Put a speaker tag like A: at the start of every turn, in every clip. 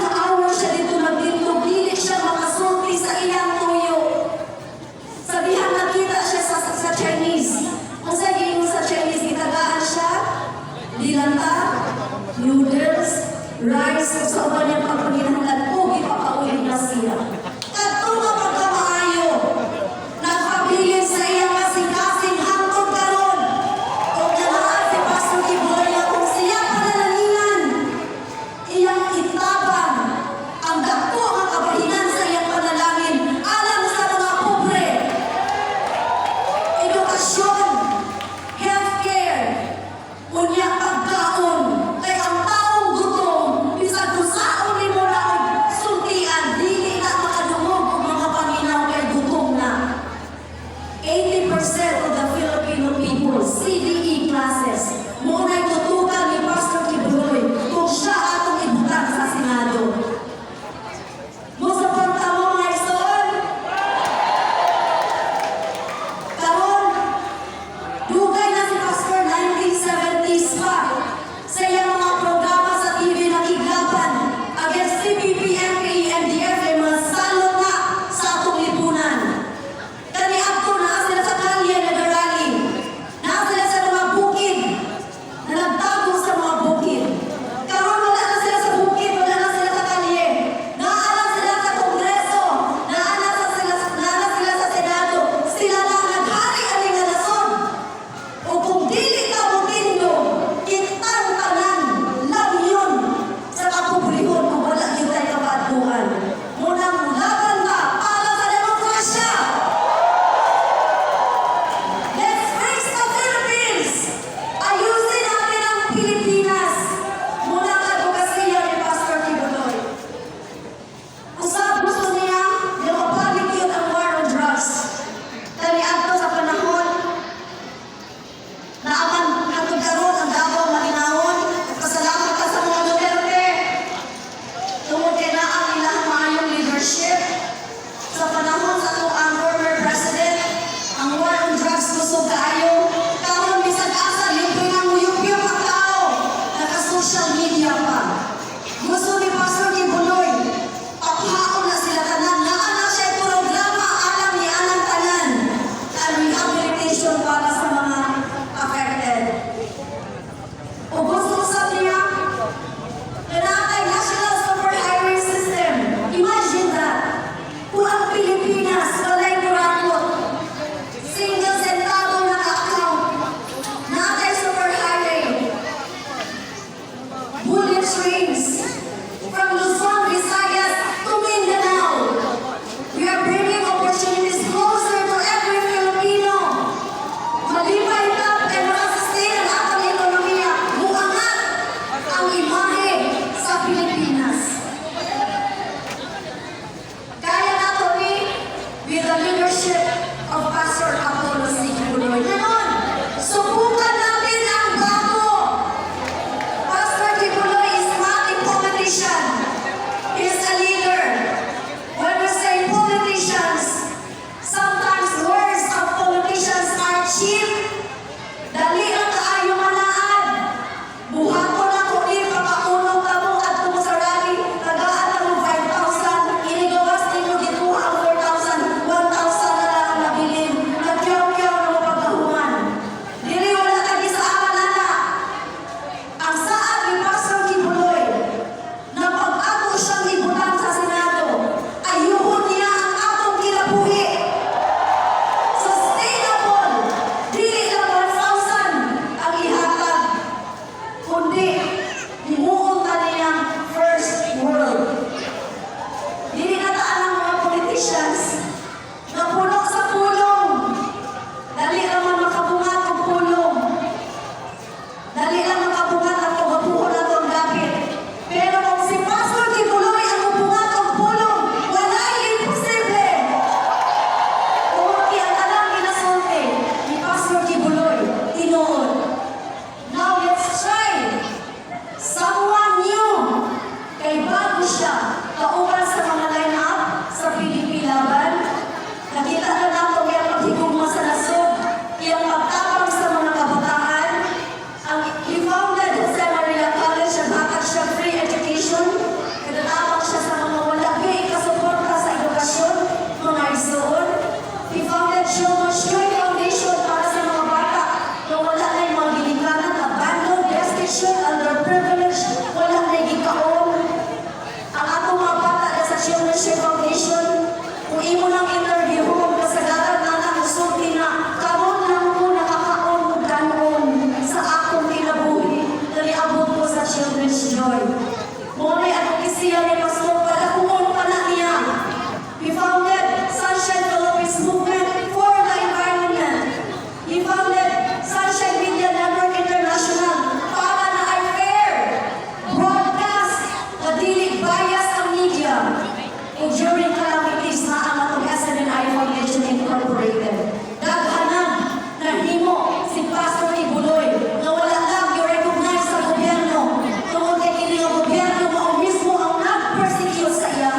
A: kaawa siya dito nagdindog, dili siya makasulti sa iyang tuyo. Sabihan nakita siya sa Chinese. Kung sa gingon sa Chinese, itagaan siya, dilanta, noodles, rice, sa uban niyang pagpaginahanglan, o ipapaulit na siya. Kadto nga pagkamaayo, nagpabilin sa iyang kasing-kasing hangtod karon. Kung nalaan si Pastor Kibuloy kung siya panalaningan, iyang itabang ang dako ang kabahinan sa iyang panalangin alam sa mga pobre. Edukasyon, healthcare, unya pagkaon, kay ang taong gutom, bisag kung saon ni mo na og sultian, dili na makadungog og mga paminaw kay gutom na. 80% of the Filipino people, CDE classes, muna'y tutukan ni Pastor Kibuloy kung siya atong ibutang sa Senado. Musuporta mo mga igsoon? Karon, dugay na si Pastor 1970s pa. Sa iyang mga programa sa TV nakiglaban against CPP, MPE, MDF ay mga salot na sa atong lipunan. Kani ako na sila sa kalye nag-rally. Na sila sa mga bukid. Na nagtago sa mga bukid. Karon wala na sila sa bukid, wala na sila sa kalye. Naalang sila sa Kongreso. Naalang sila sa Senado. Sila lang naghari aning nga nasod. O kung dili ka mutindo, kitang tanan lang yun sa kapobrehon kung wala yun tayo kabaduhan. Munang laban ka para sa demokrasya. Let's fix the Philippines! Ayusin natin ang Pilipinas! Muna ang advokasya ni Pastor Kibuloy. Usap gusto niya, lumabalik yun ang war on drugs. Taliadto sa panahon na aman hatod karon ang Davao malinawon. Pasalamat ka sa mga Duterte. Tungod kay naa ang ilang maayong leadership. Sa panahon sa ang former president, ang war on drugs gusto kaayo. Karon bisag asa libre ng uyup-uyup ang tao. Naka-social media pa. Gusto ni Pastor Kibuloy, paghaon na sila tanan. Naana siya programa alam ni anang tanan. Ang rehabilitation para sa mga affected. O gusto sa niya, kailangan national super highway system. Imagine that. Kung ang Pilipinas walay kurakot, single centavo na ka-account, natin super highway, bullet trains, from Luzon, Visayas to Mindanao. We are bringing opportunities closer to every Filipino. Malipay tap ay makasustain ang atong ekonomiya. Buangat ang imahe sa Pilipinas. Kaya nato ni with the leadership of Pastor Apollo C. Kibuloy. Ganon, subukan natin ang bago. Pastor Kibuloy is not a politician. He is a leader. When we say politicians, sometimes words of politicians are cheap. Dali lang kaayo manaan. Buhaton ako ni papaunog ka mo at tumo sa rally. Tagaan na mo 5,000. Inigawas ninyo gituha ang 4,000. 1,000 na lang ang nabilin. Nagkiyaw-kiyaw na mo pagkahuman. Dili wala lagi sa aman-ana. Ang saad ni Pastor Kibuloy na pag-ato siyang ibutang sa Senado, ayuhon niya ang atong kinabuhi. Sustainable, dili lang 1,000 ang ihatag, kundi himuon ta niyang first world. Dili na taan ang mga politicians na puno sa pulong. Dali naman makabungat ang pulong. Dali lang makabungat ang pagabuhon na itong gapit. Pero kung si Pastor Kibuloy ang mabungat ang pulong, wala imposible. Kung ang talang pinasulti ni Pastor Kibuloy, tinuod. Now let's try someone new. Kay bago siya, kauban sa mga line-up sa PDP laban. Nakita na nato kaya paghigugma sa nasod, iyang pagtapang sa mga kabataan. He founded Jose Maria College at hatag siya free education. Kada Leadership Foundation, kung imo ng interview, kasagaran na nakasulti na, karon lang ko nakakaon o ganon sa akong kinabuhi, na niabot ko sa Children's Joy. Muna ang kisiya ni Pastor, palakuon pa na niya. He founded Sunshine Philippines Movement for the Environment. He founded Sunshine Media Network International para na ay fair, broadcast, na dili bias ang media. And during calamities na ang atong SNNI Foundation Incorporated. Daghanan na himo si Pastor Kibuloy na wala lang i-recognize sa gobyerno. Tungkol kay kini ang gobyerno mao mismo ang nag-persecute sa iya.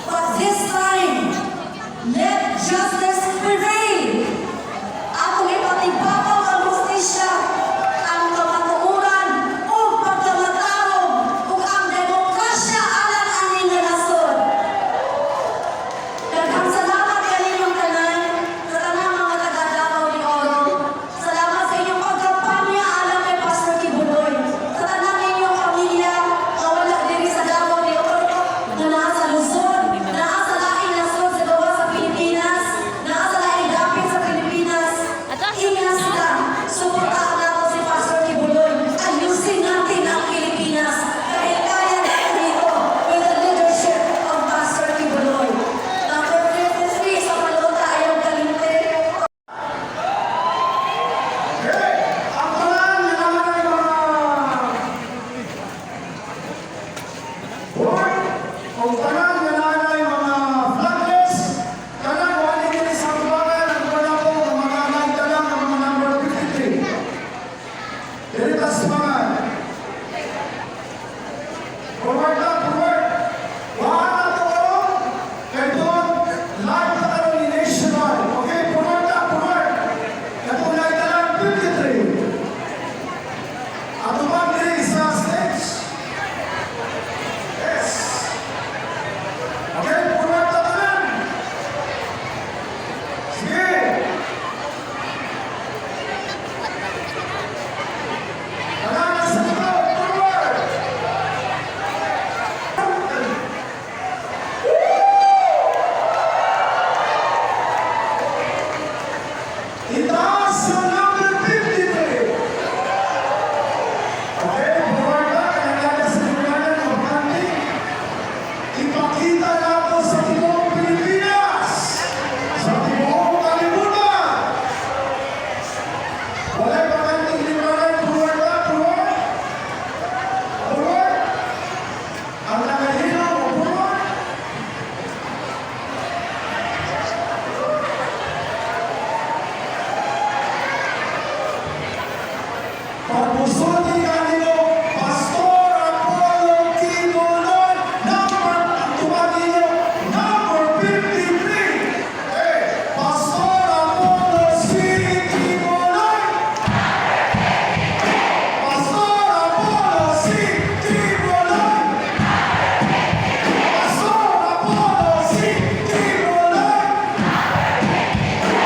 A: But this time, let justice prevail. Atong ipatibabaw ang justisya, ang kamatuoran o pagkamatarong ug ang demokrasya alang aning nasod. Daghang salamat kaninyong tanan, sa tanang mga taga-Davao de Oro. Salamat sa inyong pagkampanya alang kay Pastor Kibuloy. Sa tanang inyong pamilya na wala diri sa Davao de Oro, na naa sa Luzon, naa sa laing nasod sa gawa sa Pilipinas, naa sa laing dapit sa Pilipinas. Ingat sila, suportahan nato si Pastor Kibuloy. Ayusin natin ang Pilipinas dahil kaya natin dito with the leadership of Pastor Kibuloy. Number 53 sa Malota, ayaw kalinte.
B: Okay, ang tanan na naman ay mga board, ang tanan na naman ay mga flagless, tanan wali kini sa babagan, ang tanan po, ang mga nagtalang ng mga number 53. Diritas mga forward na, forward. Wala na to, kay doon, live na karoon ni Nationwide. Okay, forward na, forward. Ito na italang 53. Ato ba diri sa stage? Yes. Okay, forward na tanan. Sige. Tanan na sa likod, forward. Itaas yung number 53. Okay, forward na, kanagana sa liganan ng branding. Ipakita nato sa tibuong Pilipinas, sa tibuong kalibutan. Wala pa kanting liganan, forward na, forward. Forward. Ang nakahinaw, forward. Pagpusulti kanino, Pastor Apollo Kibuloy, number 53. Hey, Pastor Apollo C. Kibuloy. Pastor Apollo C. Kibuloy. Pastor Apollo C. Kibuloy.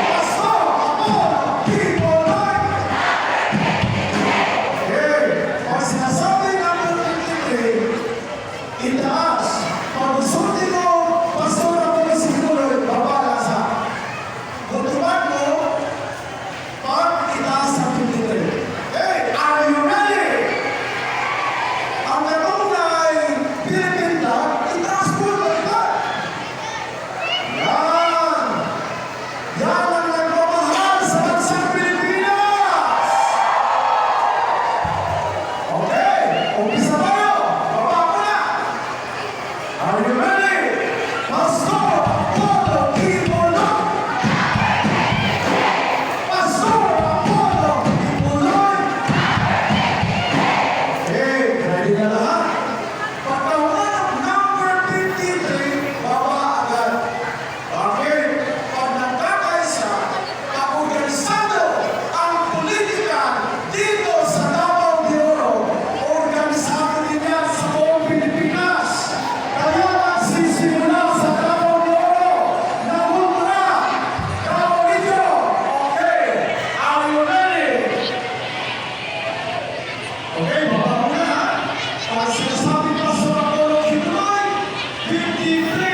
B: Pastor Apollo Kibuloy. Okay, pag sinasabi ng 53, itaas. Pag usulti mo, Pastor Apollo C. Kibuloy, babala sa. Kung tuwag mo, pag itaas ang 53. Hey, are you ready? Ang natunay, Philippine flag, itaas po ang flag. Yan. Yan ang nagmamahal sa bansang Pilipinas. Okay, umpisa tayo. Baba ko na. Are you ready? Pastor Apollo Kibuloy. Pastor Apollo Kibuloy. Okay, ready na lahat? Pagkawalan number 53, baba agad. Okay, pag nagkakaisa, kaorganisado ang politika dito sa Davao de Oro. Organisado din yan sa buong Pilipinas. Kaya magsisimula sa Davao de Oro. Namumula. Davao Region. Okay, are you ready? Okay, baba mo na. Pag sinasabi pa sa Apollo Kibuloy, 53.